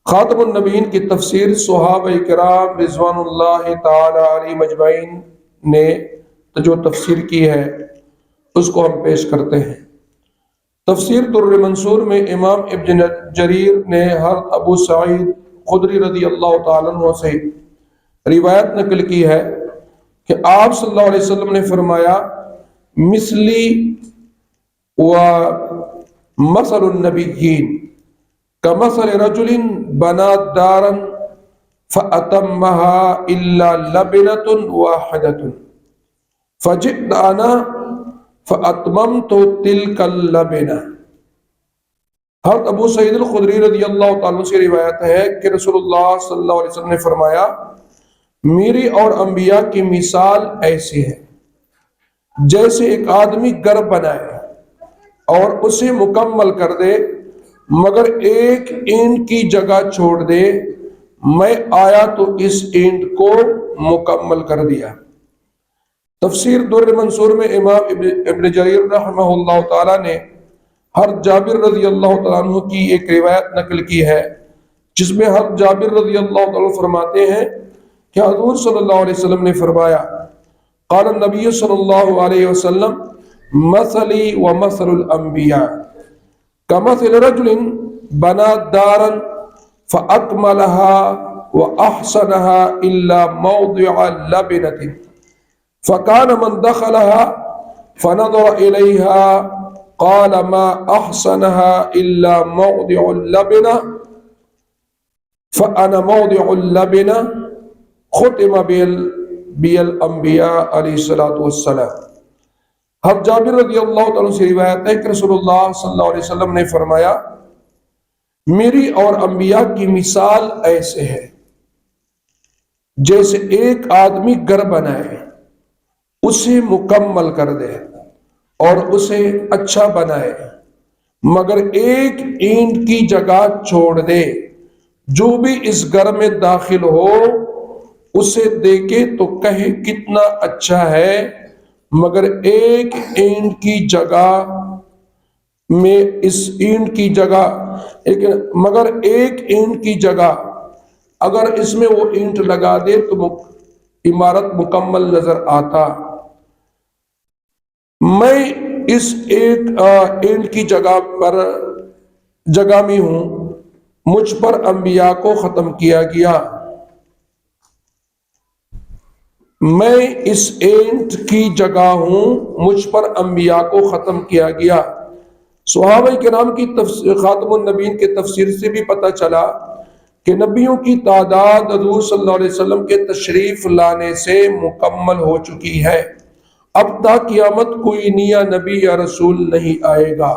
خاتم النبیین کی تفسیر صحابہ کرام رضوان اللہ تعالی علیہم اجمعین نے جو تفسیر کی ہے اس کو ہم پیش کرتے ہیں۔ تفسیر در منصور میں امام ابن جریر نے حضرت ابو سعید خدری رضی اللہ تعالیٰ عنہ سے روایت نقل کی ہے کہ آپ صلی اللہ علیہ وسلم نے فرمایا مثلی و مثل النبیین کمثل رجل بنا دارا فأتمها الا لبنة واحدة فجئت انا فأتممت تلك اللبنة۔ حضرت ابو سعید الخدری رضی اللہ تعالیٰ سے روایت ہے کہ رسول اللہ صلی اللہ علیہ وسلم نے فرمایا میری اور انبیاء کی مثال ایسی ہے جیسے ایک آدمی گھر بنائے اور اسے مکمل کر دے مگر ایک اینٹ کی جگہ چھوڑ دے، میں آیا تو اس اینٹ کو مکمل کر دیا۔ تفسیر در منصور میں امام ابن جریر رحمہ اللہ تعالیٰ نے ہر جابر رضی اللہ تعالیٰ عنہ کی ایک روایت نقل کی ہے جس میں ہر جابر رضی اللہ تعالیٰ فرماتے ہیں کہ حضور صلی اللہ علیہ وسلم نے فرمایا قال النبی صلی اللہ علیہ وسلم مثلی و مثل الانبیاء کمثل رجل بنا دارا فاکملها واحسنها الا موضع لبنة فكان من دخلها فنظر اليها قال ما احسنها الا موضع اللبنة فانا موضع اللبنة ختم بی الانبیاء علیہ الصلوۃ والسلام۔ حضرت جابر رضی اللہ تعالیٰ سے روایت ہے کہ رسول اللہ صلی اللہ علیہ وسلم نے فرمایا میری اور انبیاء کی مثال ایسے ہے جیسے ایک آدمی گھر بنائے، اسے مکمل کر دے اور اسے اچھا بنائے مگر ایک اینٹ کی جگہ چھوڑ دے، جو بھی اس گھر میں داخل ہو اسے دیکھے تو کہے کتنا اچھا ہے مگر ایک اینٹ کی جگہ میں اس اینٹ کی جگہ مگر ایک اینٹ کی جگہ اگر اس میں وہ اینٹ لگا دے تو عمارت مکمل نظر آتا۔ میں اس ایک اینٹ کی جگہ میں ہوں، مجھ پر انبیاء کو ختم کیا گیا، میں اس اینٹ کی جگہ ہوں، مجھ پر انبیاء کو ختم کیا گیا۔ صحابہ کرام کی خاتم النبیین کے تفسیر سے بھی پتہ چلا کہ نبیوں کی تعداد حضور صلی اللہ علیہ وسلم کے تشریف لانے سے مکمل ہو چکی ہے، اب تا قیامت کوئی نیا نبی یا رسول نہیں آئے گا۔